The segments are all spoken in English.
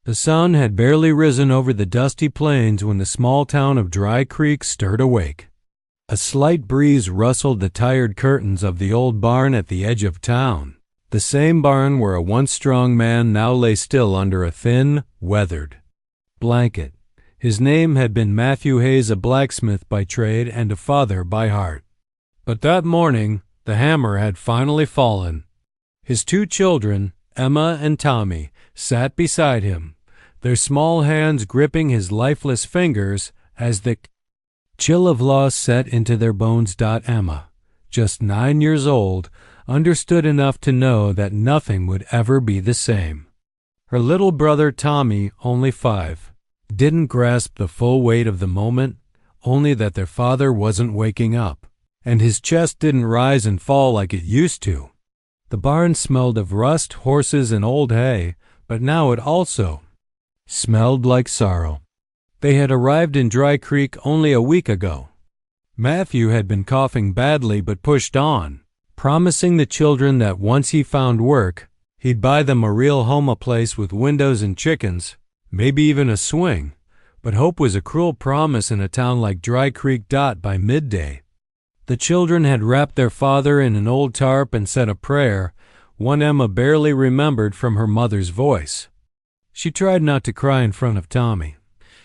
The sun had barely risen over the dusty plains when the small town of Dry Creek stirred awake. A slight breeze rustled the tired curtains of the old barn at the edge of town, the same barn where a once strong man now lay still under a thin, weathered blanket. His name had been Matthew Hayes, a blacksmith by trade and a father by heart. But that morning the hammer had finally fallen. His two children, Emma and Tommy, sat beside him, their small hands gripping his lifeless fingers as the chill of loss set into their bones. Emma, just 9 years old, understood enough to know that nothing would ever be the same. Her little brother Tommy, only 5, didn't grasp the full weight of the moment, only that their father wasn't waking up, and his chest didn't rise and fall like it used to. The barn smelled of rust, horses, and old hay, but now it also smelled like sorrow. They had arrived in Dry Creek only a week ago. Matthew had been coughing badly but pushed on, promising the children that once he found work, he'd buy them a real home, a place with windows and chickens, maybe even a swing. But hope was a cruel promise in a town like Dry Creek. By midday, the children had wrapped their father in an old tarp and said a prayer, one Emma barely remembered from her mother's voice. She tried not to cry in front of Tommy.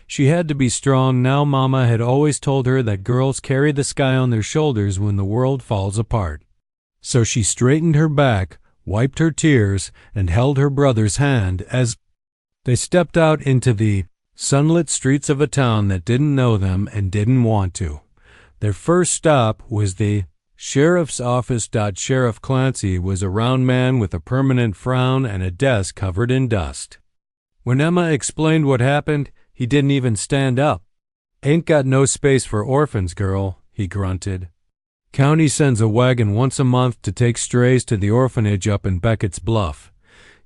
She had to be strong now. Mama had always told her that girls carry the sky on their shoulders when the world falls apart. So she straightened her back, wiped her tears, and held her brother's hand as they stepped out into the sunlit streets of a town that didn't know them and didn't want to. Their first stop was the sheriff's office. Sheriff Clancy was a round man with a permanent frown and a desk covered in dust. When Emma explained what happened, he didn't even stand up. "Ain't got no space for orphans, girl," he grunted. "County sends a wagon once a month to take strays to the orphanage up in Beckett's Bluff.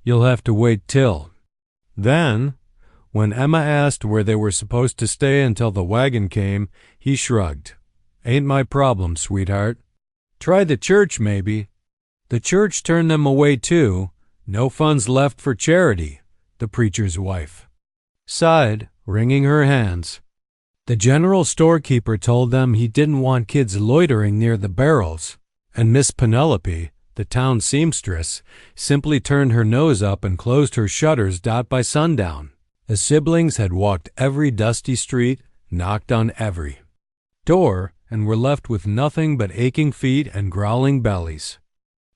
You'll have to wait till." Then, when Emma asked where they were supposed to stay until the wagon came, he shrugged. "Ain't my problem, sweetheart. Try the church, maybe." The church turned them away too. No funds left for charity, the preacher's wife sighed, wringing her hands. The general storekeeper told them he didn't want kids loitering near the barrels, and Miss Penelope, the town seamstress, simply turned her nose up and closed her shutters. By sundown, the siblings had walked every dusty street, knocked on every door, and were left with nothing but aching feet and growling bellies.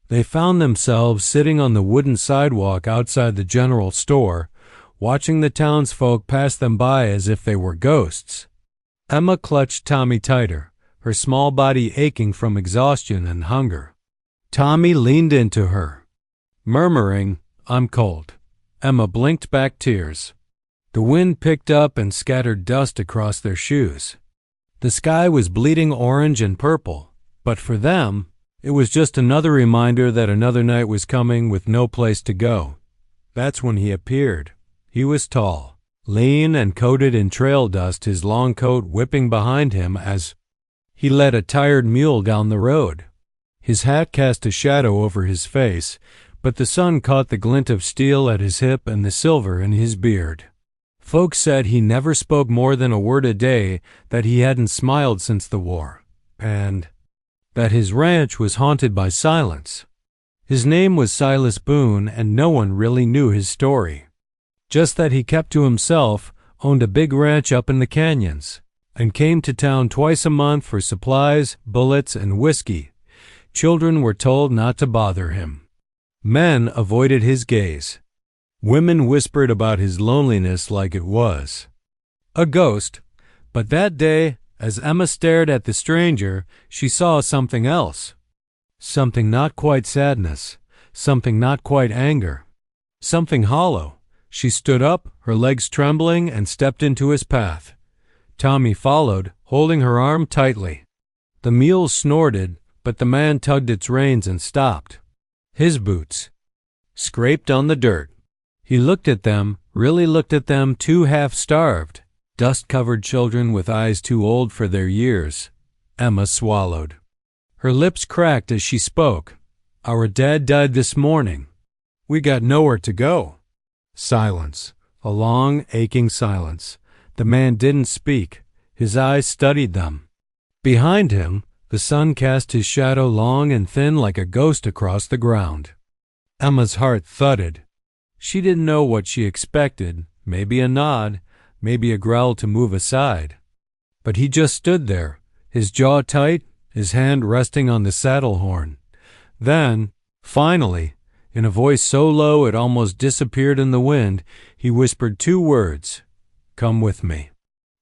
They found themselves sitting on the wooden sidewalk outside the general store, watching the townsfolk pass them by as if they were ghosts. Emma clutched Tommy tighter, her small body aching from exhaustion and hunger. Tommy leaned into her, murmuring, "I'm cold." Emma blinked back tears. The wind picked up and scattered dust across their shoes. The sky was bleeding orange and purple, but for them, it was just another reminder that another night was coming with no place to go. That's when he appeared. He was tall, lean, and coated in trail dust, his long coat whipping behind him as he led a tired mule down the road. His hat cast a shadow over his face, but the sun caught the glint of steel at his hip and the silver in his beard. Folks said he never spoke more than a word a day, that he hadn't smiled since the war, and that his ranch was haunted by silence. His name was Silas Boone, and no one really knew his story. Just that he kept to himself, owned a big ranch up in the canyons, and came to town twice a month for supplies, bullets, and whiskey. Children were told not to bother him. Men avoided his gaze. Women whispered about his loneliness like it was a ghost. But that day, as Emma stared at the stranger, she saw something else. Something not quite sadness, something not quite anger, something hollow. She stood up, her legs trembling, and stepped into his path. Tommy followed, holding her arm tightly. The mule snorted, but the man tugged its reins and stopped. His boots scraped on the dirt. He looked at them, really looked at them, two half-starved, dust-covered children with eyes too old for their years. Emma swallowed. Her lips cracked as she spoke. "Our dad died this morning. We got nowhere to go." Silence. A long, aching silence. The man didn't speak. His eyes studied them. Behind him, the sun cast his shadow long and thin like a ghost across the ground. Emma's heart thudded. She didn't know what she expected, maybe a nod, maybe a growl to move aside. But he just stood there, his jaw tight, his hand resting on the saddle horn. Then, finally, in a voice so low it almost disappeared in the wind, he whispered 2 words, "Come with me."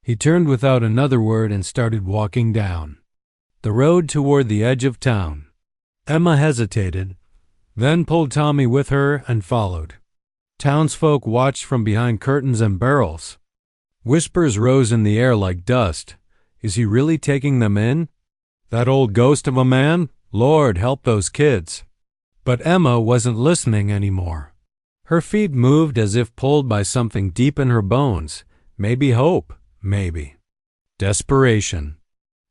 He turned without another word and started walking down the road toward the edge of town. Emma hesitated, then pulled Tommy with her and followed. Townsfolk watched from behind curtains and barrels. Whispers rose in the air like dust. Is he really taking them in? That old ghost of a man? Lord, help those kids. But Emma wasn't listening anymore. Her feet moved as if pulled by something deep in her bones. Maybe hope, maybe desperation.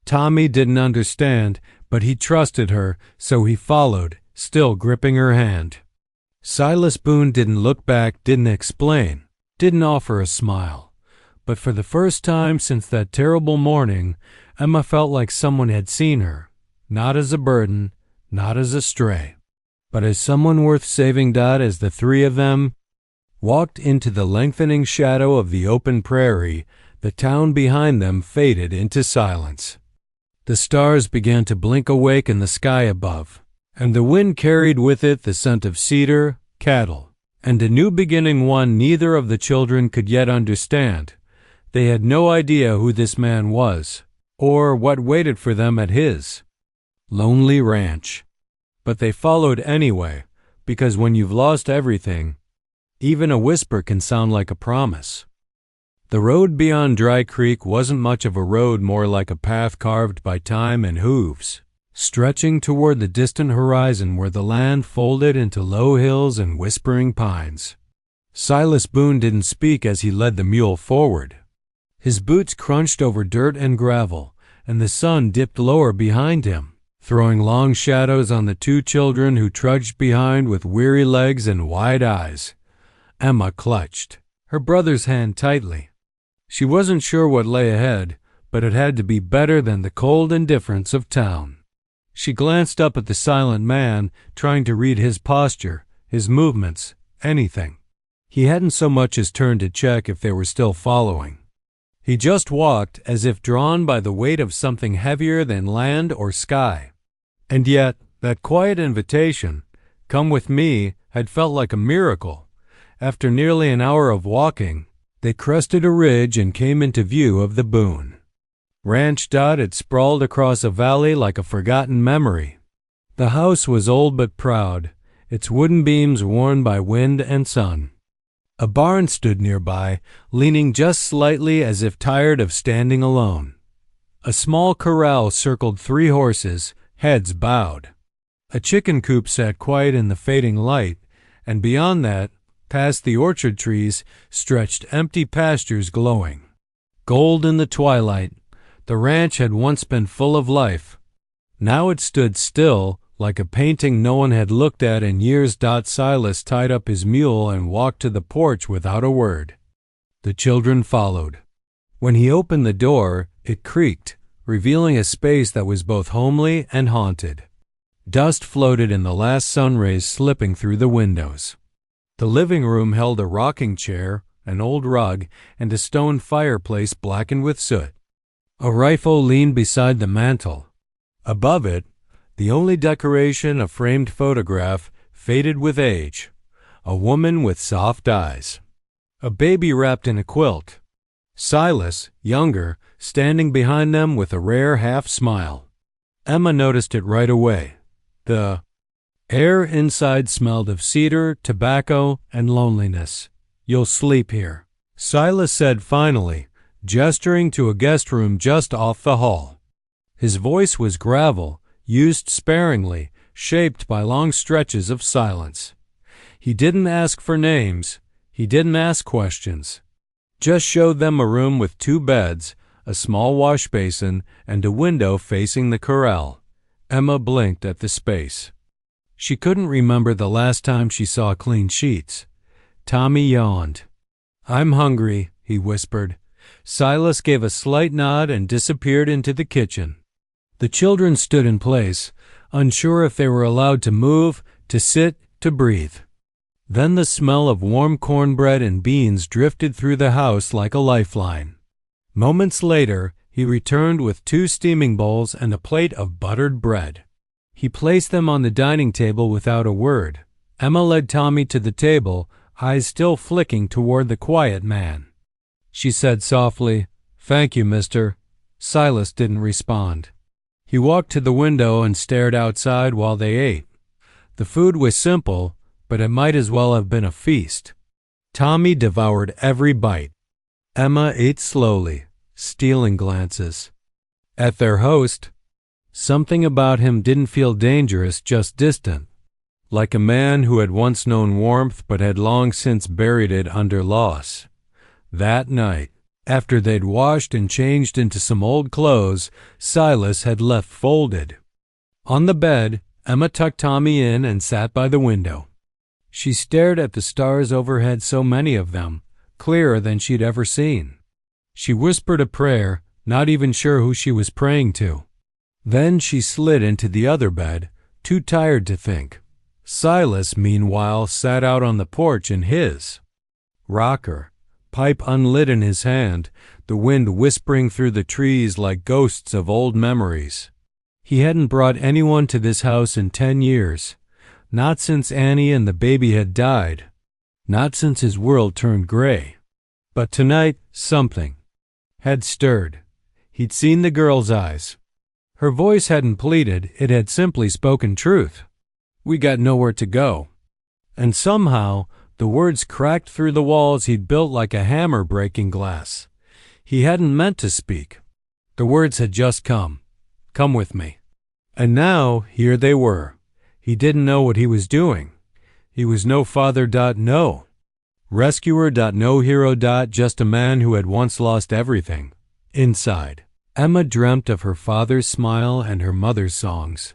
Tommy didn't understand, but he trusted her, so he followed, still gripping her hand. Silas Boone didn't look back, didn't explain, didn't offer a smile. But for the first time since that terrible morning, Emma felt like someone had seen her, not as a burden, not as a stray, but as someone worth saving. As the 3 of them walked into the lengthening shadow of the open prairie, the town behind them faded into silence. The stars began to blink awake in the sky above, and the wind carried with it the scent of cedar, cattle, and a new beginning one neither of the children could yet understand. They had no idea who this man was, or what waited for them at his lonely ranch. But they followed anyway, because when you've lost everything, even a whisper can sound like a promise. The road beyond Dry Creek wasn't much of a road, more like a path carved by time and hooves, stretching toward the distant horizon where the land folded into low hills and whispering pines. Silas Boone didn't speak as he led the mule forward. His boots crunched over dirt and gravel, and the sun dipped lower behind him, throwing long shadows on the 2 children who trudged behind with weary legs and wide eyes. Emma clutched her brother's hand tightly. She wasn't sure what lay ahead, but it had to be better than the cold indifference of town. She glanced up at the silent man, trying to read his posture, his movements, anything. He hadn't so much as turned to check if they were still following. He just walked as if drawn by the weight of something heavier than land or sky. And yet, that quiet invitation, "Come with me," had felt like a miracle. After nearly an hour of walking, they crested a ridge and came into view of the Boone ranch. It sprawled across a valley like a forgotten memory. The house was old but proud, its wooden beams worn by wind and sun. A barn stood nearby, leaning just slightly as if tired of standing alone. A small corral circled 3 horses, heads bowed. A chicken coop sat quiet in the fading light, and beyond that, past the orchard trees, stretched empty pastures glowing gold in the twilight. The ranch had once been full of life. Now it stood still, like a painting no one had looked at in years. Silas tied up his mule and walked to the porch without a word. The children followed. When he opened the door, it creaked, revealing a space that was both homely and haunted. Dust floated in the last sun rays slipping through the windows. The living room held a rocking chair, an old rug, and a stone fireplace blackened with soot. A rifle leaned beside the mantel. Above it, the only decoration, a framed photograph, faded with age. A woman with soft eyes. A baby wrapped in a quilt. Silas, younger, standing behind them with a rare half-smile. Emma noticed it right away. The air inside smelled of cedar, tobacco, and loneliness. "You'll sleep here," Silas said finally, gesturing to a guest room just off the hall. His voice was gravel, used sparingly, shaped by long stretches of silence. He didn't ask for names. He didn't ask questions. Just showed them a room with 2 beds, a small wash basin, and a window facing the corral. Emma blinked at the space. She couldn't remember the last time she saw clean sheets. Tommy yawned. "I'm hungry," he whispered. Silas gave a slight nod and disappeared into the kitchen. The children stood in place, unsure if they were allowed to move, to sit, to breathe. Then the smell of warm cornbread and beans drifted through the house like a lifeline. Moments later, he returned with 2 steaming bowls and a plate of buttered bread. He placed them on the dining table without a word. Emma led Tommy to the table, eyes still flicking toward the quiet man. She said softly, "Thank you, mister." Silas didn't respond. He walked to the window and stared outside while they ate. The food was simple, but it might as well have been a feast. Tommy devoured every bite. Emma ate slowly, stealing glances at their host. Something about him didn't feel dangerous, just distant, like a man who had once known warmth but had long since buried it under loss. That night, after they'd washed and changed into some old clothes Silas had left folded on the bed, Emma tucked Tommy in and sat by the window. She stared at the stars overhead, so many of them, clearer than she'd ever seen. She whispered a prayer, not even sure who she was praying to. Then she slid into the other bed, too tired to think. Silas, meanwhile, sat out on the porch in his rocker, pipe unlit in his hand, the wind whispering through the trees like ghosts of old memories. He hadn't brought anyone to this house in 10 years, not since Annie and the baby had died, not since his world turned gray. But tonight, something had stirred. He'd seen the girl's eyes. Her voice hadn't pleaded, it had simply spoken truth. "We got nowhere to go." And somehow, the words cracked through the walls he'd built like a hammer breaking glass. He hadn't meant to speak. The words had just come. "Come with me." And now, here they were. He didn't know what he was doing. He was no father. No rescuer. No hero. Just a man who had once lost everything. Inside, Emma dreamt of her father's smile and her mother's songs.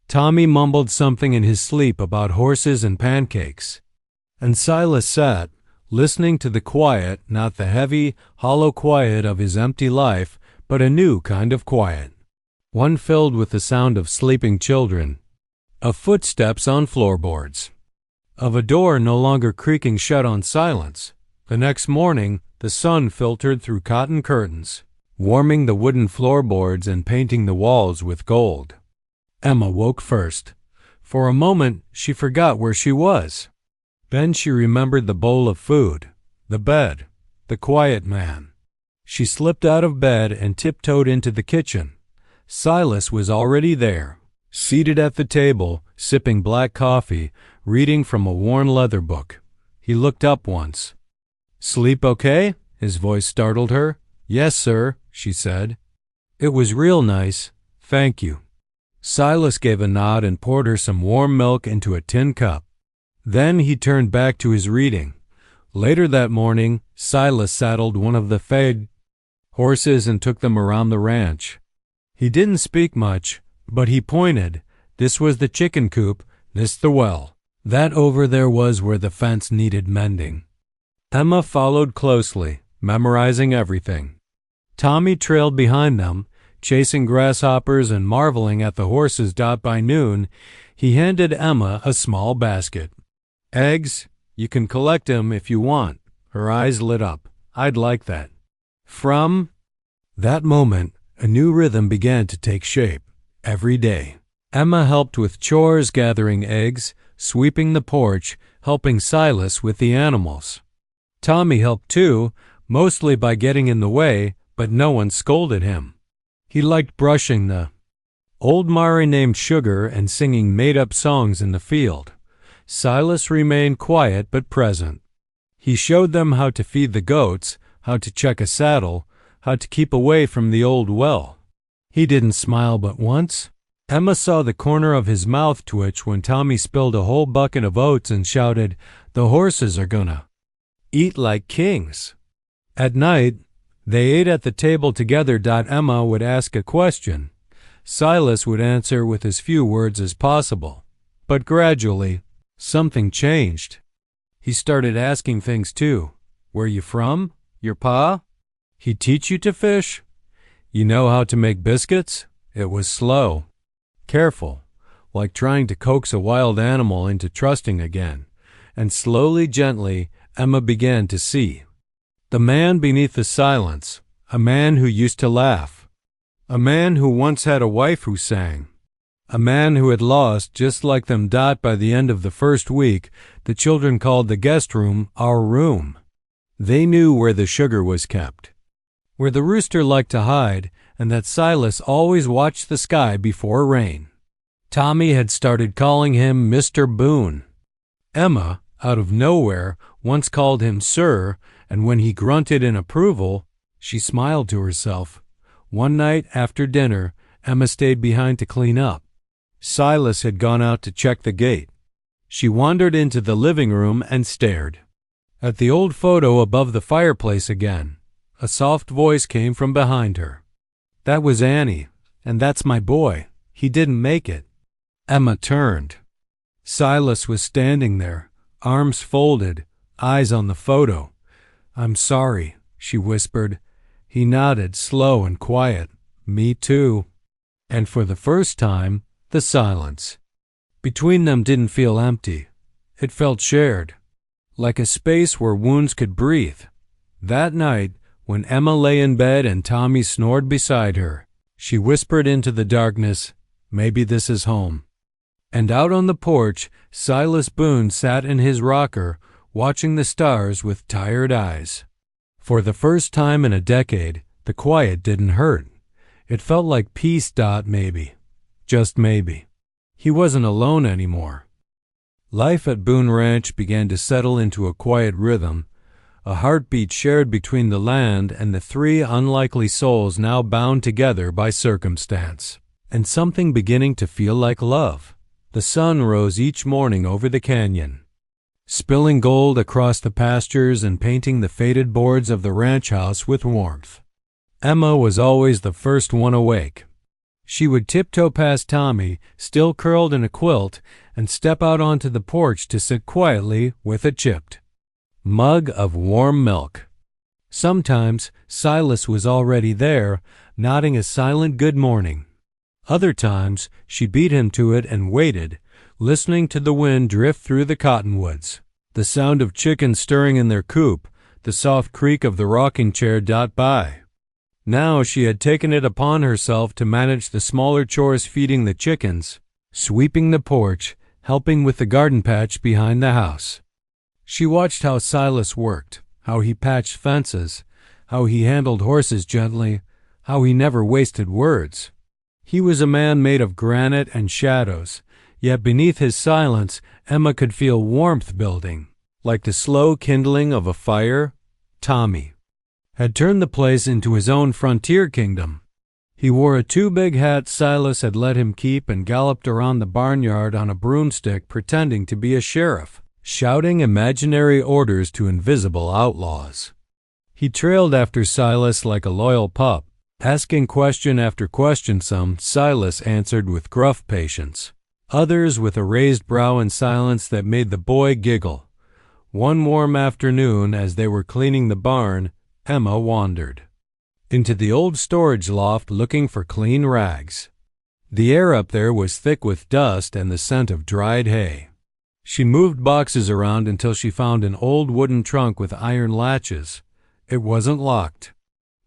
Tommy mumbled something in his sleep about horses and pancakes. And Silas sat, listening to the quiet, not the heavy, hollow quiet of his empty life, but a new kind of quiet. One filled with the sound of sleeping children, of footsteps on floorboards, of a door no longer creaking shut on silence. The next morning, the sun filtered through cotton curtains, warming the wooden floorboards and painting the walls with gold. Emma woke first. For a moment, she forgot where she was. Then she remembered the bowl of food, the bed, the quiet man. She slipped out of bed and tiptoed into the kitchen. Silas was already there, seated at the table, sipping black coffee, reading from a worn leather book. He looked up once. "Sleep okay?" His voice startled her. "Yes, sir," she said. "It was real nice. Thank you." Silas gave a nod and poured her some warm milk into a tin cup. Then he turned back to his reading. Later that morning, Silas saddled one of the fed horses and took them around the ranch. He didn't speak much, but he pointed. This was the chicken coop, this the well. That over there was where the fence needed mending. Emma followed closely, memorizing everything. Tommy trailed behind them, chasing grasshoppers and marveling at the horses. By noon, he handed Emma a small basket. "Eggs? You can collect 'em if you want." Her eyes lit up. "I'd like that." From that moment, a new rhythm began to take shape. Every day, Emma helped with chores, gathering eggs, sweeping the porch, helping Silas with the animals. Tommy helped too, mostly by getting in the way, but no one scolded him. He liked brushing the old mare named Sugar and singing made-up songs in the field. Silas remained quiet but present. He showed them how to feed the goats, how to check a saddle, how to keep away from the old well. He didn't smile but once. Emma saw the corner of his mouth twitch when Tommy spilled a whole bucket of oats and shouted, "The horses are gonna eat like kings." At night, they ate at the table together. Emma would ask a question. Silas would answer with as few words as possible. But gradually, something changed. He started asking things too. Where you from? Your pa? He teach you to fish? You know how to make biscuits? It was slow. Careful, like trying to coax a wild animal into trusting again. And slowly, gently, Emma began to see. The man beneath the silence, a man who used to laugh. A man who once had a wife who sang. A man who had lost, just like them. By the end of the first week, the children called the guest room our room. They knew where the sugar was kept, where the rooster liked to hide, and that Silas always watched the sky before rain. Tommy had started calling him Mr. Boone. Emma, out of nowhere, once called him Sir, and when he grunted in approval, she smiled to herself. One night after dinner, Emma stayed behind to clean up. Silas had gone out to check the gate. She wandered into the living room and stared at the old photo above the fireplace again. A soft voice came from behind her. That was Annie, and that's my boy. He didn't make it. Emma turned. Silas was standing there, arms folded, eyes on the photo. I'm sorry, she whispered. He nodded, slow and quiet. Me too. And for the first time, the silence between them didn't feel empty. It felt shared, like a space where wounds could breathe. That night, when Emma lay in bed and Tommy snored beside her, she whispered into the darkness, maybe this is home. And out on the porch, Silas Boone sat in his rocker, watching the stars with tired eyes. For the first time in a decade, the quiet didn't hurt. It felt like peace. Maybe. Just maybe. He wasn't alone anymore. Life at Boone Ranch began to settle into a quiet rhythm, a heartbeat shared between the land and the three unlikely souls now bound together by circumstance, and something beginning to feel like love. The sun rose each morning over the canyon, spilling gold across the pastures and painting the faded boards of the ranch house with warmth. Emma was always the first one awake. She would tiptoe past Tommy, still curled in a quilt, and step out onto the porch to sit quietly with a chipped mug of warm milk. Sometimes Silas was already there, nodding a silent good morning. Other times she beat him to it and waited, listening to the wind drift through the cottonwoods, the sound of chickens stirring in their coop, the soft creak of the rocking chair. By now she had taken it upon herself to manage the smaller chores, feeding the chickens, sweeping the porch, helping with the garden patch behind the house. She watched how Silas worked, how he patched fences, how he handled horses gently, how he never wasted words. He was a man made of granite and shadows, yet beneath his silence Emma could feel warmth building, like the slow kindling of a fire. Tommy had turned the place into his own frontier kingdom. He wore a too-big hat Silas had let him keep and galloped around the barnyard on a broomstick pretending to be a sheriff, shouting imaginary orders to invisible outlaws. He trailed after Silas like a loyal pup, asking question after question. Some Silas answered with gruff patience, others with a raised brow and silence that made the boy giggle. One warm afternoon, as they were cleaning the barn, Emma wandered into the old storage loft looking for clean rags. The air up there was thick with dust and the scent of dried hay. She moved boxes around until she found an old wooden trunk with iron latches. It wasn't locked.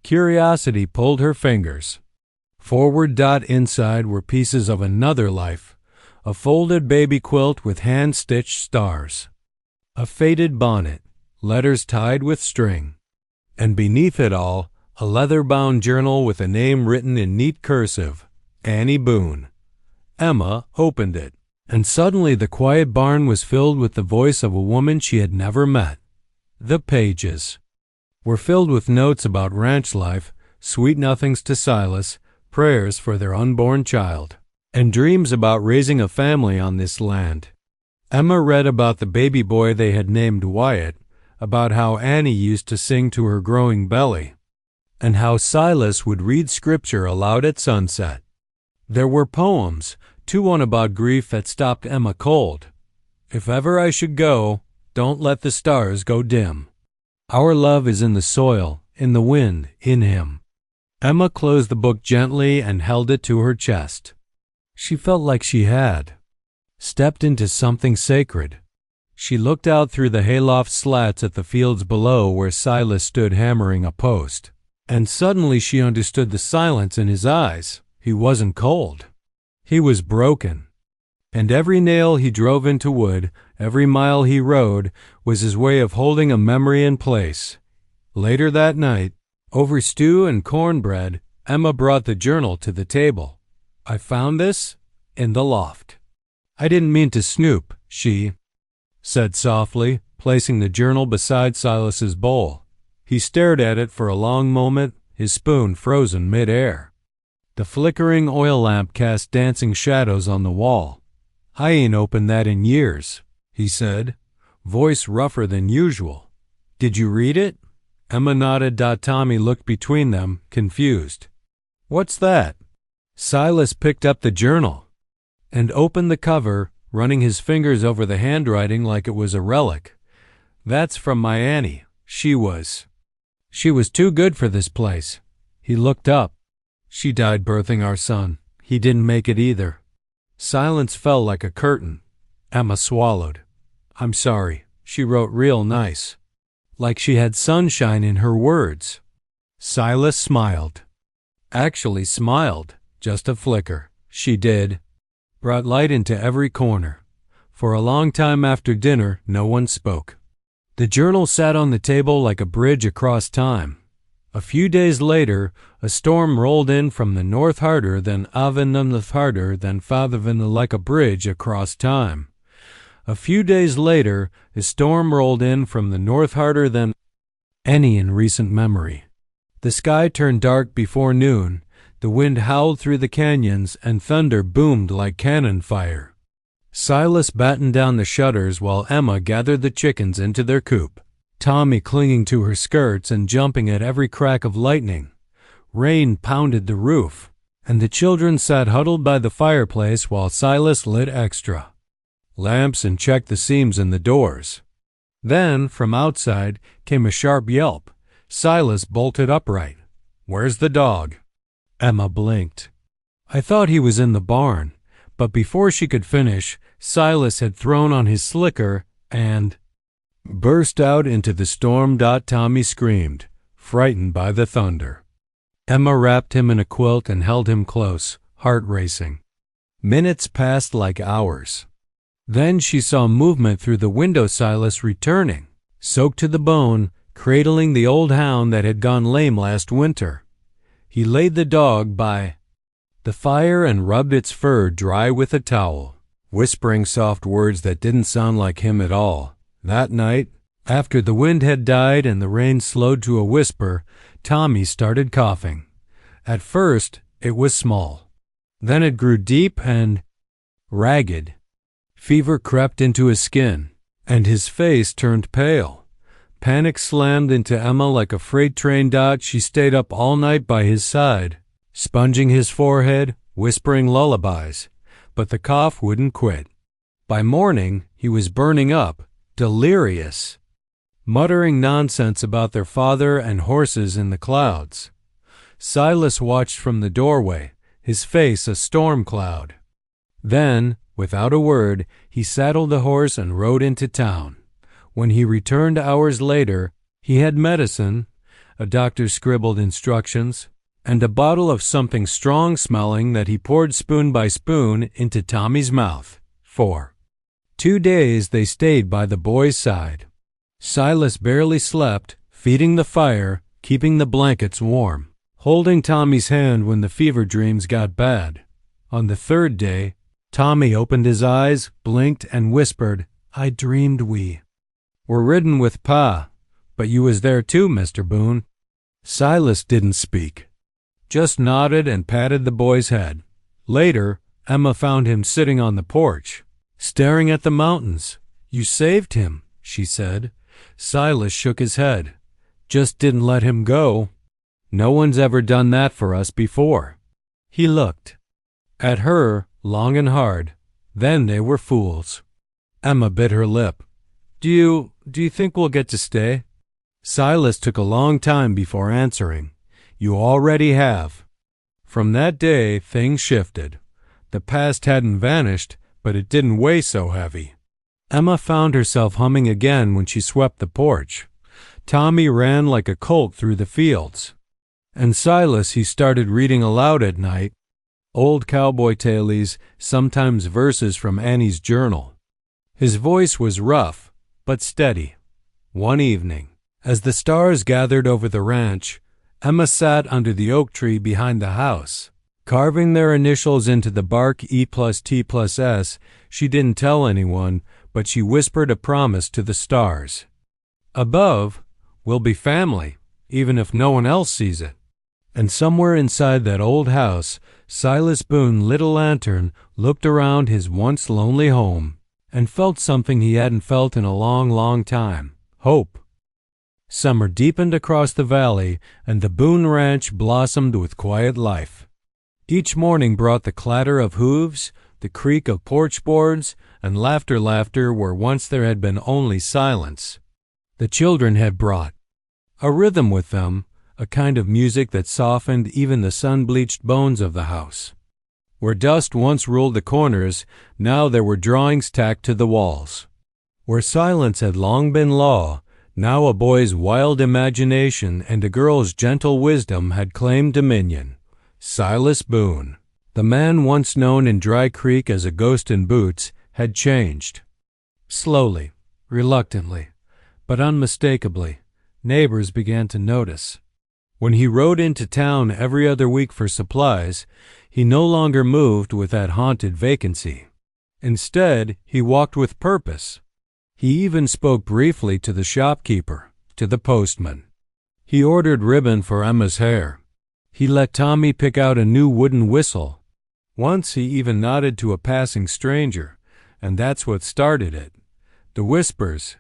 Curiosity pulled her fingers. Forward. Inside were pieces of another life, a folded baby quilt with hand-stitched stars, a faded bonnet, letters tied with string, and beneath it all, a leather-bound journal with a name written in neat cursive, Annie Boone. Emma opened it, and suddenly the quiet barn was filled with the voice of a woman she had never met. The pages were filled with notes about ranch life, sweet nothings to Silas, prayers for their unborn child, and dreams about raising a family on this land. Emma read about the baby boy they had named Wyatt, about how Annie used to sing to her growing belly, and how Silas would read scripture aloud at sunset. There were poems, too, one about grief that stopped Emma cold. If ever I should go, don't let the stars go dim. Our love is in the soil, in the wind, in him. Emma closed the book gently and held it to her chest. She felt like she had stepped into something sacred. She looked out through the hayloft slats at the fields below where Silas stood hammering a post. And suddenly she understood the silence in his eyes. He wasn't cold. He was broken. And every nail he drove into wood, every mile he rode, was his way of holding a memory in place. Later that night, over stew and cornbread, Emma brought the journal to the table. "I found this in the loft." "I didn't mean to snoop," she said softly, placing the journal beside Silas's bowl. He stared at it for a long moment, his spoon frozen mid-air. The flickering oil lamp cast dancing shadows on the wall. "I ain't opened that in years," he said, voice rougher than usual. "Did you read it?" Emma nodded. Tommy looked between them, confused. "What's that?" Silas picked up the journal and opened the cover, running his fingers over the handwriting like it was a relic. "That's from my Annie. She was too good for this place." He looked up. "She died birthing our son. He didn't make it either." Silence fell like a curtain. Emma swallowed. "I'm sorry. She wrote real nice. Like she had sunshine in her words." Silas smiled. Actually smiled, just a flicker. She did. Brought light into every corner. For a long time after dinner, no one spoke. The journal sat on the table like a bridge across time. A few days later, a storm rolled in from the north harder than Avenumth harder than Fathervin like a bridge across time. A few days later, a storm rolled in from the north harder than any in recent memory. The sky turned dark before noon. The wind howled through the canyons and thunder boomed like cannon fire. Silas battened down the shutters while Emma gathered the chickens into their coop, Tommy clinging to her skirts and jumping at every crack of lightning. Rain pounded the roof, and the children sat huddled by the fireplace while Silas lit extra lamps and checked the seams in the doors. Then, from outside, came a sharp yelp. Silas bolted upright. "Where's the dog?" Emma blinked. "I thought he was in the barn," but before she could finish, Silas had thrown on his slicker and burst out into the storm. Tommy screamed, frightened by the thunder. Emma wrapped him in a quilt and held him close, heart racing. Minutes passed like hours. Then she saw movement through the window. Silas returning, soaked to the bone, cradling the old hound that had gone lame last winter. He laid the dog by the fire and rubbed its fur dry with a towel, whispering soft words that didn't sound like him at all. That night, after the wind had died and the rain slowed to a whisper, Tommy started coughing. At first, it was small. Then it grew deep and ragged. Fever crept into his skin, and his face turned pale. Panic slammed into Emma like a freight train. She stayed up all night by his side, sponging his forehead, whispering lullabies, but the cough wouldn't quit. By morning, he was burning up, delirious, muttering nonsense about their father and horses in the clouds. Silas watched from the doorway, his face a storm cloud. Then, without a word, he saddled the horse and rode into town. When he returned hours later, he had medicine, a doctor scribbled instructions, and a bottle of something strong-smelling that he poured spoon by spoon into Tommy's mouth. For 2 days they stayed by the boy's side. Silas barely slept, feeding the fire, keeping the blankets warm, holding Tommy's hand when the fever dreams got bad. On the 3rd day, Tommy opened his eyes, blinked, and whispered, "I dreamed we were ridden with Pa, but you was there too, Mr. Boone." Silas didn't speak, just nodded and patted the boy's head. Later, Emma found him sitting on the porch, staring at the mountains. "You saved him," she said. Silas shook his head. "Just didn't let him go. No one's ever done that for us before." He looked at her long and hard. Then they were fools. Emma bit her lip. Do you think we'll get to stay?" Silas took a long time before answering. "You already have." From that day, things shifted. The past hadn't vanished, but it didn't weigh so heavy. Emma found herself humming again when she swept the porch. Tommy ran like a colt through the fields. And Silas, he started reading aloud at night. Old cowboy tales, sometimes verses from Annie's journal. His voice was rough, but steady. One evening, as the stars gathered over the ranch, Emma sat under the oak tree behind the house. Carving their initials into the bark E+T+S, she didn't tell anyone, but she whispered a promise to the stars. Above, we'll be family, even if no one else sees it. And somewhere inside that old house, Silas Boone lit a lantern, looked around his once lonely home, and felt something he hadn't felt in a long, long time: hope. Summer deepened across the valley, and the Boone Ranch blossomed with quiet life. Each morning brought the clatter of hooves, the creak of porch boards, and laughter where once there had been only silence. The children had brought a rhythm with them, a kind of music that softened even the sun-bleached bones of the house. Where dust once ruled the corners, now there were drawings tacked to the walls. Where silence had long been law, now a boy's wild imagination and a girl's gentle wisdom had claimed dominion. Silas Boone, the man once known in Dry Creek as a ghost in boots, had changed. Slowly, reluctantly, but unmistakably, neighbors began to notice. When he rode into town every other week for supplies, he no longer moved with that haunted vacancy. Instead, he walked with purpose. He even spoke briefly to the shopkeeper, to the postman. He ordered ribbon for Emma's hair. He let Tommy pick out a new wooden whistle. Once he even nodded to a passing stranger, and that's what started it. The whispers.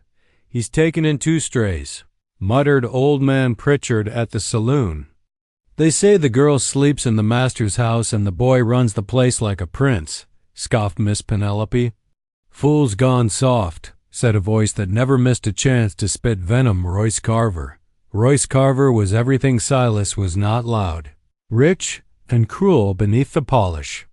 "He's taken in 2 strays," muttered old man Pritchard at the saloon. "They say the girl sleeps in the master's house and the boy runs the place like a prince," scoffed Miss Penelope. "Fool's gone soft," said a voice that never missed a chance to spit venom. Royce Carver. Royce Carver was everything Silas was not loud. Rich and cruel beneath the polish.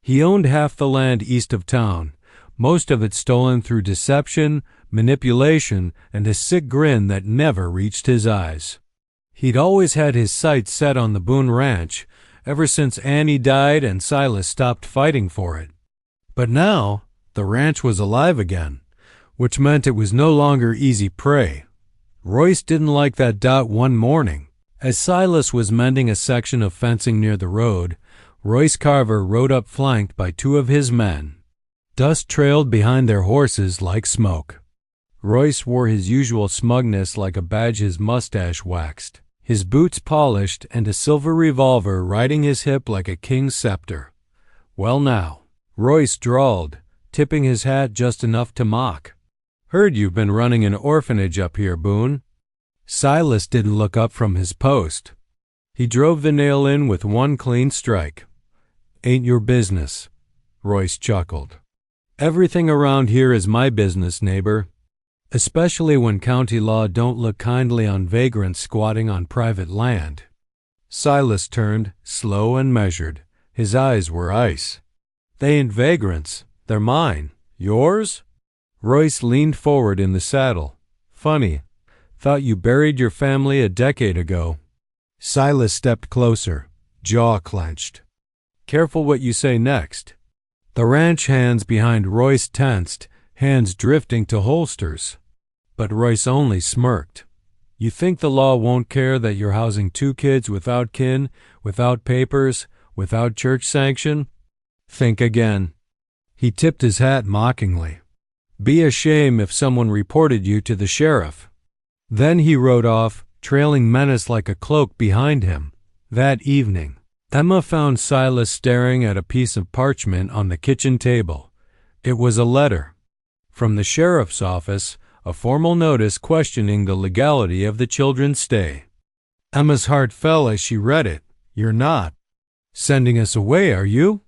He owned half the land east of town, most of it stolen through deception, manipulation, and a sick grin that never reached his eyes. He'd always had his sights set on the Boone Ranch, ever since Annie died and Silas stopped fighting for it. But now, the ranch was alive again, which meant it was no longer easy prey. Royce didn't like that dot one morning. As Silas was mending a section of fencing near the road, Royce Carver rode up flanked by 2 of his men. Dust trailed behind their horses like smoke. Royce wore his usual smugness like a badge his mustache waxed, his boots polished, and a silver revolver riding his hip like a king's scepter. "Well now," Royce drawled, tipping his hat just enough to mock. "Heard you've been running an orphanage up here, Boone." Silas didn't look up from his post. He drove the nail in with one clean strike. "Ain't your business," Royce chuckled. "Everything around here is my business, neighbor, especially when county law don't look kindly on vagrants squatting on private land." Silas turned, slow and measured. His eyes were ice. "They ain't vagrants. They're mine." "Yours?" Royce leaned forward in the saddle. "Funny. Thought you buried your family a decade ago." Silas stepped closer, jaw clenched. "Careful what you say next." The ranch hands behind Royce tensed, hands drifting to holsters. But Royce only smirked. "You think the law won't care that you're housing 2 kids without kin, without papers, without church sanction? Think again." He tipped his hat mockingly. "Be a shame if someone reported you to the sheriff." Then he rode off, trailing menace like a cloak behind him. That evening, Emma found Silas staring at a piece of parchment on the kitchen table. It was a letter. From the sheriff's office, a formal notice questioning the legality of the children's stay. Emma's heart fell as she read it. "You're not sending us away, are you?"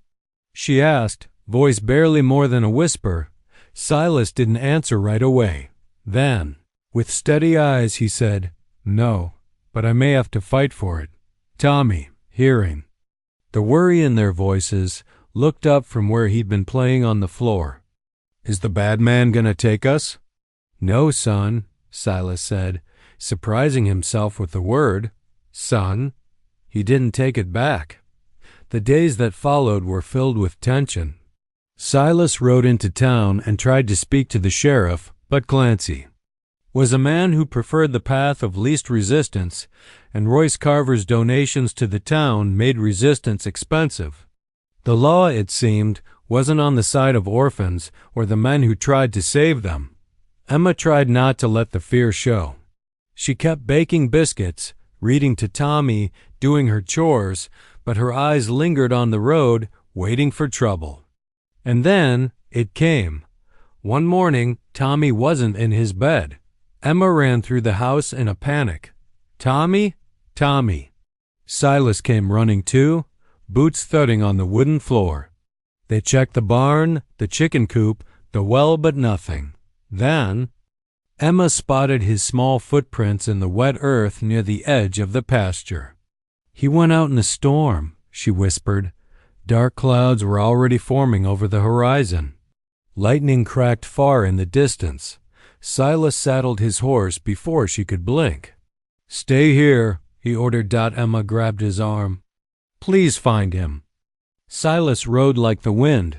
she asked, voice barely more than a whisper. Silas didn't answer right away. Then, with steady eyes, he said, No, but I may have to fight for it. Tommy, hearing the worry in their voices, looked up from where he'd been playing on the floor. Is the bad man gonna take us? No, son, Silas said, surprising himself with the word. Son? He didn't take it back. The days that followed were filled with tension. Silas rode into town and tried to speak to the sheriff, but Clancy was a man who preferred the path of least resistance, and Royce Carver's donations to the town made resistance expensive. The law, it seemed, wasn't on the side of orphans or the men who tried to save them. Emma tried not to let the fear show. She kept baking biscuits, reading to Tommy, doing her chores, but her eyes lingered on the road, waiting for trouble. And then it came. One morning, Tommy wasn't in his bed. Emma ran through the house in a panic. Tommy? Tommy. Silas came running too, boots thudding on the wooden floor. They checked the barn, the chicken coop, the well, but nothing. Then Emma spotted his small footprints in the wet earth near the edge of the pasture. He went out in a storm, she whispered. Dark clouds were already forming over the horizon. Lightning cracked far in the distance. Silas saddled his horse before she could blink. Stay here, he ordered. Emma grabbed his arm. Please find him. Silas rode like the wind.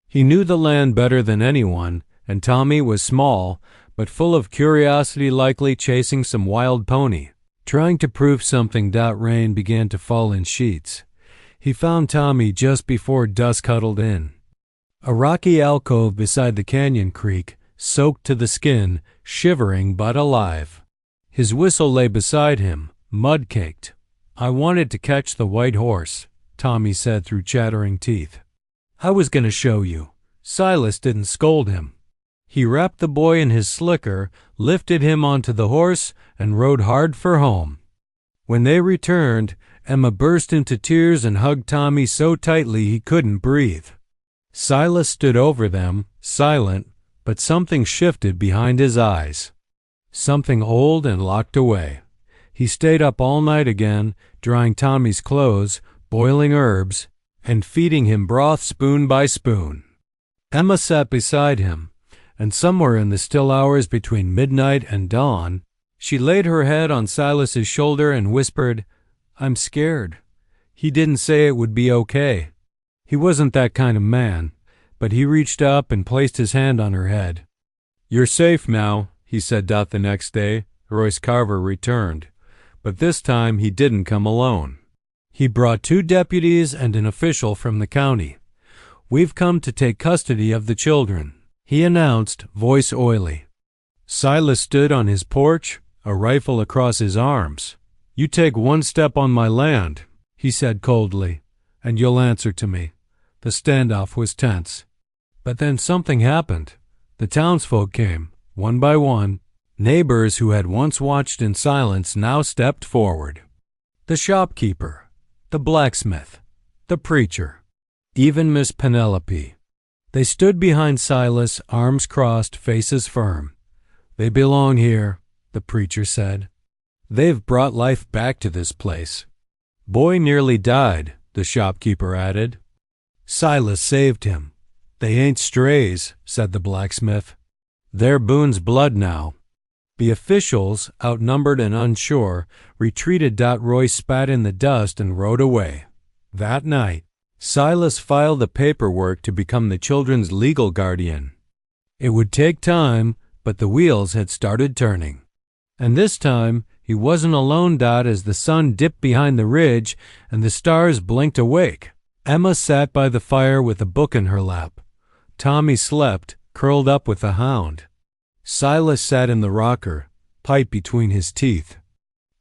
He knew the land better than anyone, and Tommy was small, but full of curiosity, likely chasing some wild pony, trying to prove something. Rain began to fall in sheets. He found Tommy just before dusk huddled in a rocky alcove beside the canyon creek, soaked to the skin, shivering but alive. His whistle lay beside him, mud-caked. I wanted to catch the white horse, Tommy said through chattering teeth. I was going to show you. Silas didn't scold him. He wrapped the boy in his slicker, lifted him onto the horse, and rode hard for home. When they returned, Emma burst into tears and hugged Tommy so tightly he couldn't breathe. Silas stood over them, silent, but something shifted behind his eyes. Something old and locked away. He stayed up all night again, drying Tommy's clothes, boiling herbs, and feeding him broth spoon by spoon. Emma sat beside him, and somewhere in the still hours between midnight and dawn, she laid her head on Silas's shoulder and whispered, I'm scared. He didn't say it would be okay. He wasn't that kind of man, but he reached up and placed his hand on her head. You're safe now, he said. The next day, Royce Carver returned, but this time he didn't come alone. He brought 2 deputies and an official from the county. We've come to take custody of the children, he announced, voice oily. Silas stood on his porch, a rifle across his arms. You take one step on my land, he said coldly, and you'll answer to me. The standoff was tense. But then something happened. The townsfolk came, one by one. Neighbors who had once watched in silence now stepped forward. The shopkeeper, the blacksmith, the preacher, even Miss Penelope. They stood behind Silas, arms crossed, faces firm. They belong here, the preacher said. They've brought life back to this place. Boy nearly died, the shopkeeper added. Silas saved him. They ain't strays, said the blacksmith. They're Boone's blood now. The officials, outnumbered and unsure, retreated. Roy spat in the dust and rode away. That night, Silas filed the paperwork to become the children's legal guardian. It would take time, but the wheels had started turning. And this time, he wasn't alone. As the sun dipped behind the ridge and the stars blinked awake, Emma sat by the fire with a book in her lap. Tommy slept, curled up with the hound. Silas sat in the rocker, pipe between his teeth.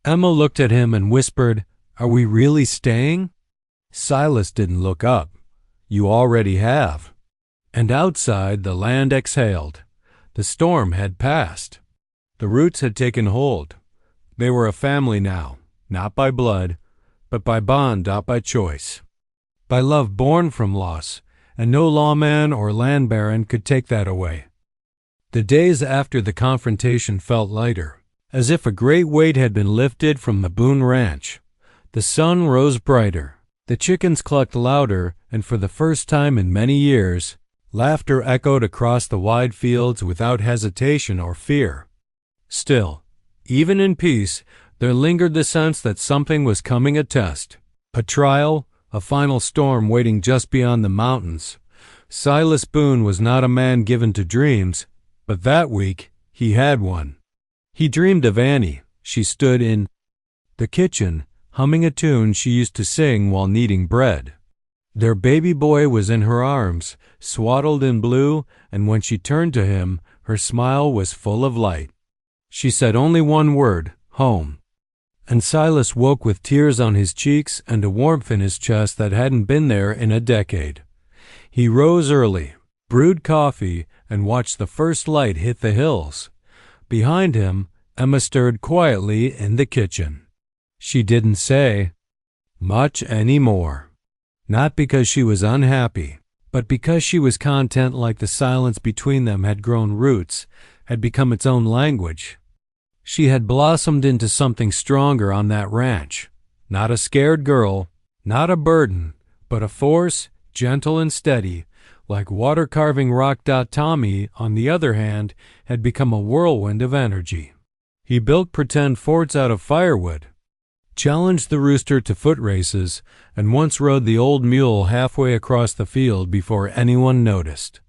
Emma looked at him and whispered, Are we really staying? Silas didn't look up. You already have. And outside, the land exhaled. The storm had passed. The roots had taken hold. They were a family now, not by blood, but by bond, not by choice. By love born from loss, and no lawman or land baron could take that away. The days after the confrontation felt lighter. As if a great weight had been lifted from the Boone Ranch. The sun rose brighter. The chickens clucked louder, and for the first time in many years, laughter echoed across the wide fields without hesitation or fear. Still, even in peace, there lingered the sense that something was coming a test. A trial, a final storm waiting just beyond the mountains. Silas Boone was not a man given to dreams, but that week he had one. He dreamed of Annie. She stood in the kitchen, humming a tune she used to sing while kneading bread. Their baby boy was in her arms, swaddled in blue, and when she turned to him, her smile was full of light. She said only one word, home. And Silas woke with tears on his cheeks and a warmth in his chest that hadn't been there in a decade. He rose early, brewed coffee, and watched the first light hit the hills. Behind him, Emma stirred quietly in the kitchen. She didn't say much anymore. Not because she was unhappy, but because she was content, like the silence between them had grown roots, had become its own language. She had blossomed into something stronger on that ranch. Not a scared girl, not a burden, but a force, gentle and steady, like water-carving rock. Tommy, on the other hand, had become a whirlwind of energy. He built pretend forts out of firewood, challenged the rooster to foot races, and once rode the old mule halfway across the field before anyone noticed.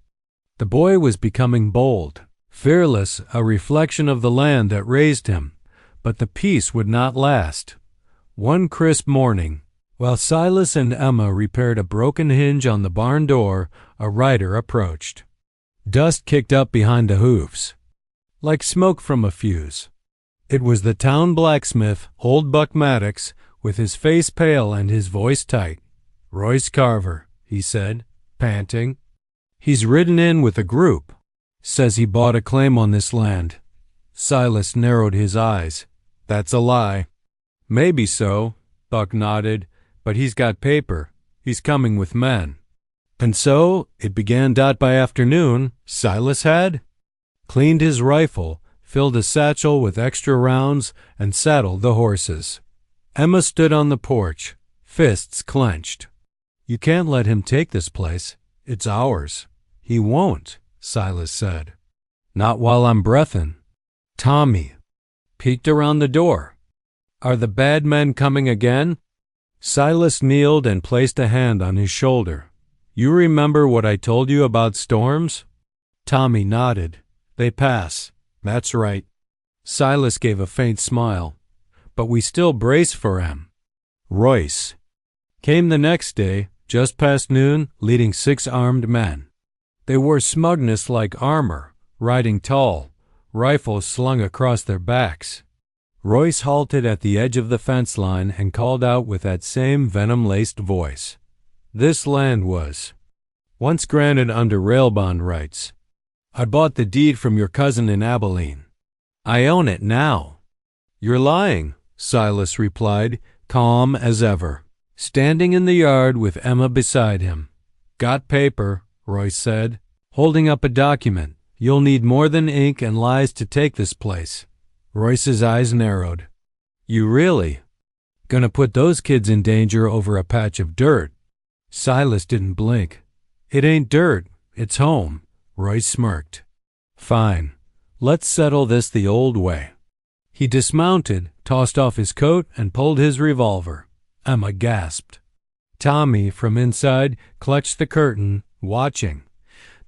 The boy was becoming bold, fearless, a reflection of the land that raised him, but the peace would not last. One crisp morning, while Silas and Emma repaired a broken hinge on the barn door, a rider approached. Dust kicked up behind the hoofs, like smoke from a fuse. It was the town blacksmith, old Buck Maddox, with his face pale and his voice tight. "Royce Carver," he said, panting. "He's ridden in with a group. Says he bought a claim on this land." Silas narrowed his eyes. "That's a lie." "Maybe so," Buck nodded, "but he's got paper. He's coming with men." And so it began. By afternoon, Silas had cleaned his rifle, filled a satchel with extra rounds, and saddled the horses. Emma stood on the porch, fists clenched. "You can't let him take this place. It's ours." "He won't," Silas said. "Not while I'm breathin'." Tommy peeked around the door. "Are the bad men coming again?" Silas kneeled and placed a hand on his shoulder. "You remember what I told you about storms?" Tommy nodded. "They pass." "That's right." Silas gave a faint smile. "But we still brace for him." Royce came the next day, just past noon, leading 6 armed men. They wore smugness like armor, riding tall, rifles slung across their backs. Royce halted at the edge of the fence line and called out with that same venom-laced voice. "This land was once granted under rail bond rights. I bought the deed from your cousin in Abilene. I own it now." "You're lying," Silas replied, calm as ever, standing in the yard with Emma beside him. "Got paper," Royce said, holding up a document. "You'll need more than ink and lies to take this place." Royce's eyes narrowed. "You really gonna put those kids in danger over a patch of dirt?" Silas didn't blink. "It ain't dirt, it's home." Royce smirked. "Fine. Let's settle this the old way." He dismounted, tossed off his coat, and pulled his revolver. Emma gasped. Tommy, from inside, clutched the curtain, watching.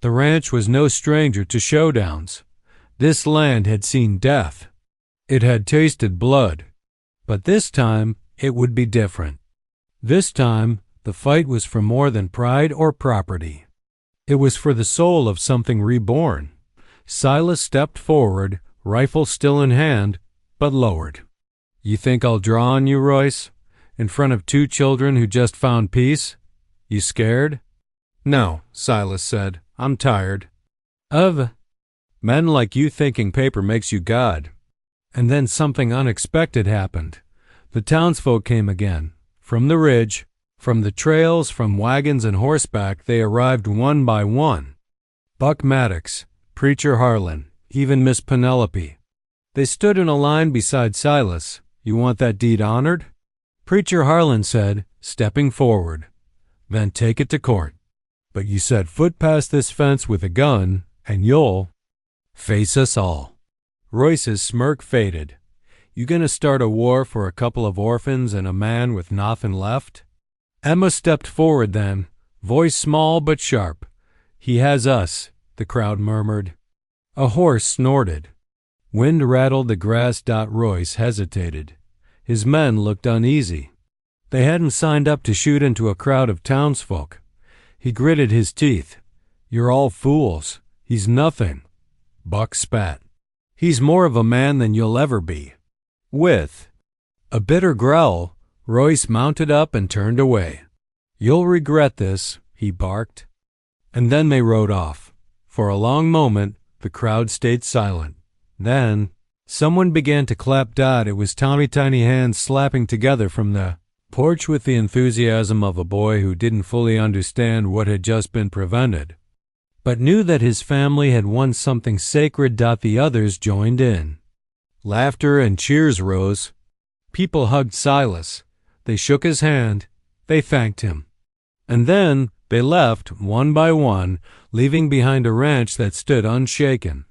The ranch was no stranger to showdowns. This land had seen death. It had tasted blood. But this time, it would be different. This time, the fight was for more than pride or property. It was for the soul of something reborn. Silas stepped forward, rifle still in hand, but lowered. "You think I'll draw on you, Royce? In front of 2 children who just found peace? You scared?" "No," Silas said. "I'm tired of men like you thinking paper makes you God." And then something unexpected happened. The townsfolk came again. From the ridge, from the trails, from wagons and horseback, they arrived one by one. Buck Maddox, Preacher Harlan, even Miss Penelope. They stood in a line beside Silas. "You want that deed honored?" Preacher Harlan said, stepping forward. "Then take it to court. But you set foot past this fence with a gun, and you'll face us all." Royce's smirk faded. "You gonna start a war for a couple of orphans and a man with nothin' left?" Emma stepped forward then, voice small but sharp. "He has us," the crowd murmured. A horse snorted. Wind rattled the grass. Royce hesitated. His men looked uneasy. They hadn't signed up to shoot into a crowd of townsfolk. He gritted his teeth. "You're all fools. He's nothing." Buck spat. "He's more of a man than you'll ever be." With a bitter growl, Royce mounted up and turned away. "You'll regret this," he barked. And then they rode off. For a long moment, the crowd stayed silent. Then someone began to clap. It was Tommy, tiny hands slapping together from the porch with the enthusiasm of a boy who didn't fully understand what had just been prevented, but knew that his family had won something sacred. The others joined in. Laughter and cheers rose. People hugged Silas. They shook his hand. They thanked him. And then they left, one by one, leaving behind a ranch that stood unshaken.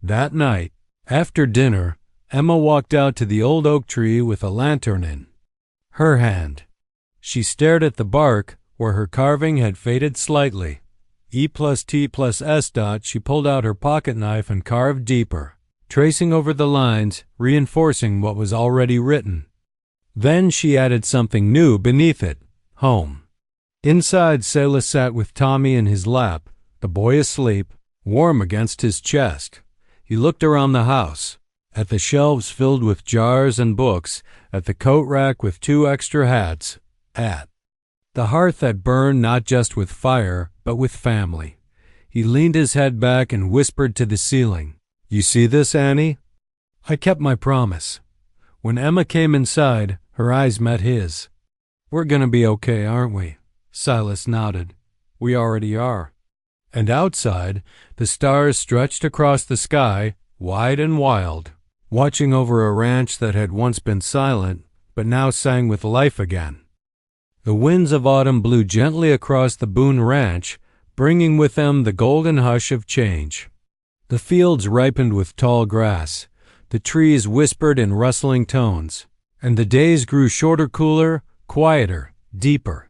That night, after dinner, Emma walked out to the old oak tree with a lantern in her hand. She stared at the bark where her carving had faded slightly. E+T+S. She pulled out her pocket knife and carved deeper, tracing over the lines, reinforcing what was already written. Then she added something new beneath it: home. Inside, Silas sat with Tommy in his lap, the boy asleep, warm against his chest. He looked around the house, at the shelves filled with jars and books, at the coat rack with 2 extra hats, at the hearth that burned not just with fire, but with family. He leaned his head back and whispered to the ceiling, "You see this, Annie? I kept my promise." When Emma came inside, her eyes met his. "We're gonna be okay, aren't we?" Silas nodded. "We already are." And outside, the stars stretched across the sky, wide and wild, watching over a ranch that had once been silent, but now sang with life again. The winds of autumn blew gently across the Boone Ranch, bringing with them the golden hush of change. The fields ripened with tall grass, the trees whispered in rustling tones, and the days grew shorter, cooler, quieter, deeper.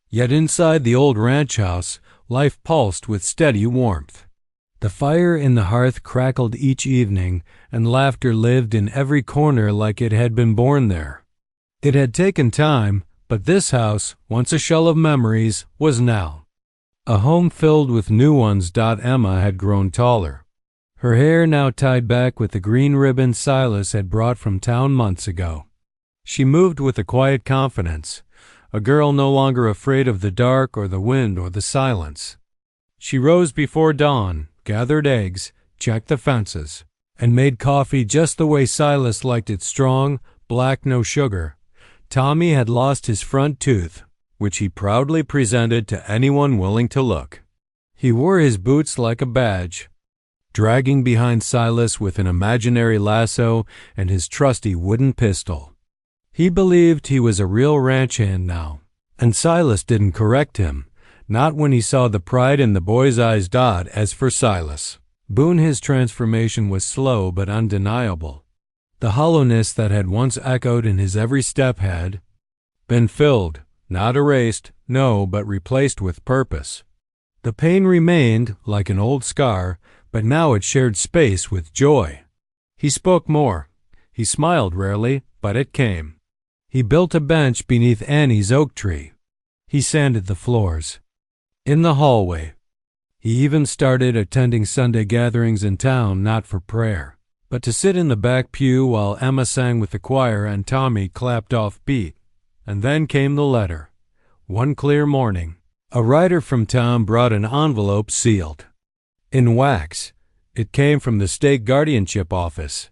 Yet inside the old ranch house, life pulsed with steady warmth. The fire in the hearth crackled each evening, and laughter lived in every corner like it had been born there. It had taken time, but this house, once a shell of memories, was now a home filled with new ones. Emma had grown taller, her hair now tied back with the green ribbon Silas had brought from town months ago. She moved with a quiet confidence, a girl no longer afraid of the dark or the wind or the silence. She rose before dawn, gathered eggs, checked the fences, and made coffee just the way Silas liked it: strong, black, no sugar. Tommy had lost his front tooth, which he proudly presented to anyone willing to look. He wore his boots like a badge, dragging behind Silas with an imaginary lasso and his trusty wooden pistol. He believed he was a real ranch hand now, and Silas didn't correct him, not when he saw the pride in the boy's eyes. As for Silas Boone, his transformation was slow but undeniable. The hollowness that had once echoed in his every step had been filled, not erased, no, but replaced with purpose. The pain remained, like an old scar, but now it shared space with joy. He spoke more. He smiled rarely, but it came. He built a bench beneath Annie's oak tree. He sanded the floors in the hallway. He even started attending Sunday gatherings in town, not for prayer, but to sit in the back pew while Emma sang with the choir and Tommy clapped off beat. And then came the letter. One clear morning, a rider from town brought an envelope sealed in wax. It came from the state guardianship office.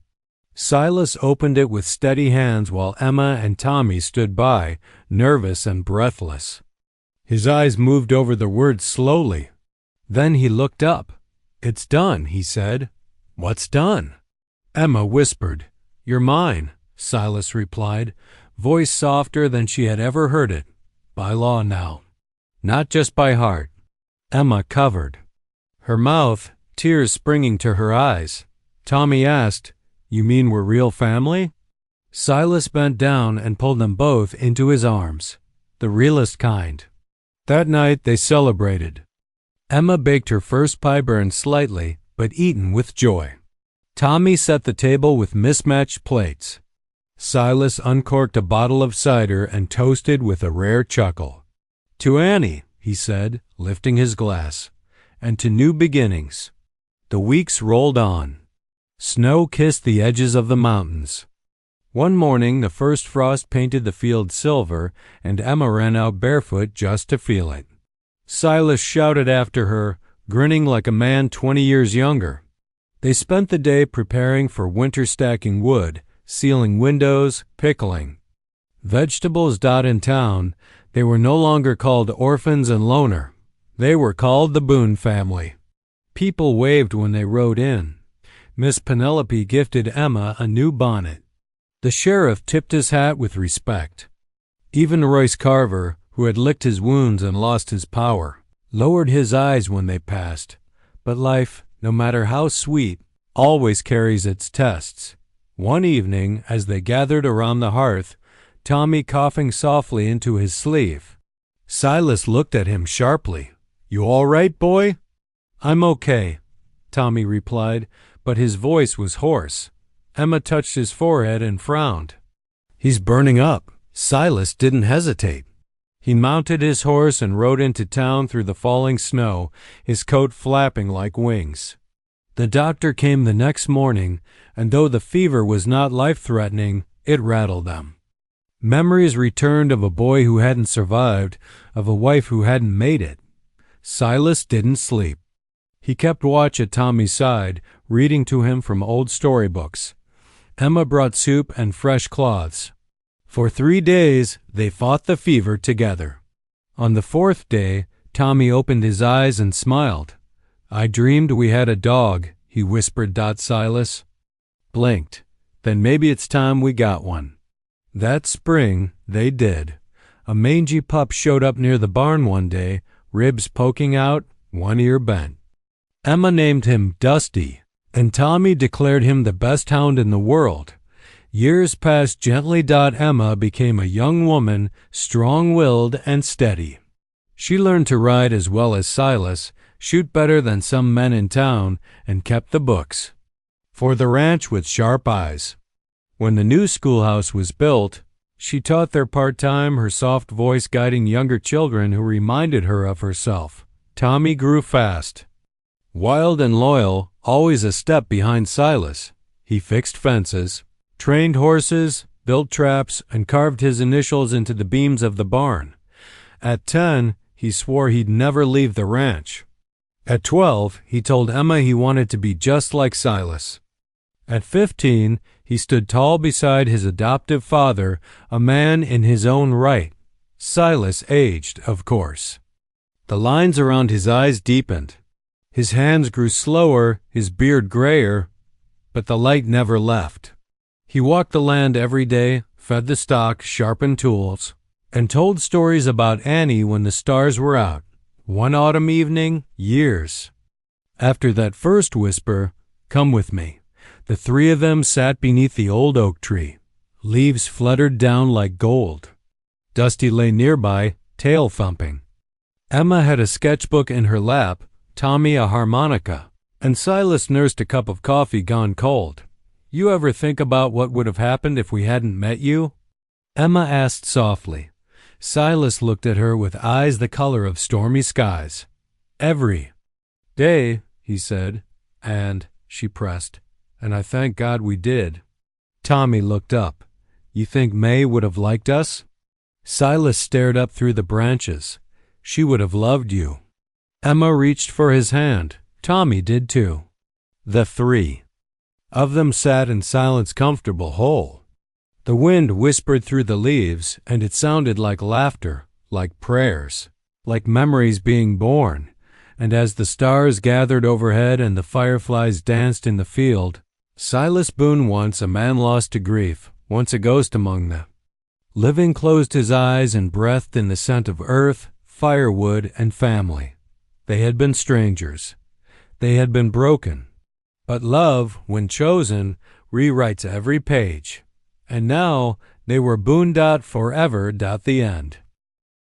Silas opened it with steady hands while Emma and Tommy stood by, nervous and breathless. His eyes moved over the words slowly. Then he looked up. "It's done," he said. "What's done?" Emma whispered. "You're mine," Silas replied, voice softer than she had ever heard it. "By law now. Not just by heart." Emma covered her mouth, tears springing to her eyes. Tommy asked, "You mean we're real family?" Silas bent down and pulled them both into his arms. The realest kind. That night they celebrated. Emma baked her first pie, burned slightly, but eaten with joy. Tommy set the table with mismatched plates. Silas uncorked a bottle of cider and toasted with a rare chuckle. "To Annie," he said, lifting his glass, "and to new beginnings." The weeks rolled on. Snow kissed the edges of the mountains. One morning the first frost painted the field silver, and Emma ran out barefoot just to feel it. Silas shouted after her, grinning like a man 20 years younger. They spent the day preparing for winter, stacking wood, sealing windows, pickling vegetables. In town, they were no longer called orphans and loner. They were called the Boone family. People waved when they rode in. Miss Penelope gifted Emma a new bonnet. The sheriff tipped his hat with respect. Even Royce Carver, who had licked his wounds and lost his power, lowered his eyes when they passed. But life, no matter how sweet, always carries its tests. One evening, as they gathered around the hearth, Tommy coughing softly into his sleeve, Silas looked at him sharply. "You all right, boy?" "I'm okay," Tommy replied, but his voice was hoarse. Emma touched his forehead and frowned. "He's burning up." Silas didn't hesitate. He mounted his horse and rode into town through the falling snow, his coat flapping like wings. The doctor came the next morning, and though the fever was not life-threatening, it rattled them. Memories returned of a boy who hadn't survived, of a wife who hadn't made it. Silas didn't sleep. He kept watch at Tommy's side, reading to him from old storybooks. Emma brought soup and fresh cloths. For 3 days they fought the fever together. On the 4th day, Tommy opened his eyes and smiled. "I dreamed we had a dog," he whispered. Silas blinked. "Then maybe it's time we got one." That spring they did. A mangy pup showed up near the barn one day, ribs poking out, one ear bent. Emma named him Dusty, and Tommy declared him the best hound in the world. Years passed gently. Emma became a young woman, strong-willed and steady. She learned to ride as well as Silas, shoot better than some men in town, and kept the books for the ranch with sharp eyes. When the new schoolhouse was built, she taught there part-time, her soft voice guiding younger children who reminded her of herself. Tommy grew fast. Wild and loyal, always a step behind Silas. He fixed fences, trained horses, built traps, and carved his initials into the beams of the barn. At 10, he swore he'd never leave the ranch. At 12, he told Emma he wanted to be just like Silas. At 15, he stood tall beside his adoptive father, a man in his own right. Silas aged, of course. The lines around his eyes deepened. His hands grew slower, his beard grayer, but the light never left. He walked the land every day, fed the stock, sharpened tools, and told stories about Annie when the stars were out. One autumn evening, years after that first whisper, "Come with me," the three of them sat beneath the old oak tree. Leaves fluttered down like gold. Dusty lay nearby, tail thumping. Emma had a sketchbook in her lap, Tommy a harmonica, and Silas nursed a cup of coffee gone cold. "You ever think about what would have happened if we hadn't met you?" Emma asked softly. Silas looked at her with eyes the color of stormy skies. "Every day," he said, "and," she pressed, "and I thank God we did." Tommy looked up. "You think May would have liked us?" Silas stared up through the branches. "She would have loved you." Emma reached for his hand. Tommy did too. The three of them sat in silence, comfortable, whole. The wind whispered through the leaves, and it sounded like laughter, like prayers, like memories being born. And as the stars gathered overhead and the fireflies danced in the field, Silas Boone, once a man lost to grief, once a ghost among them. Living closed his eyes and breathed in the scent of earth, firewood, and family. They had been strangers. They had been broken. But love, when chosen, rewrites every page. And now they were Boone. Forever. The end.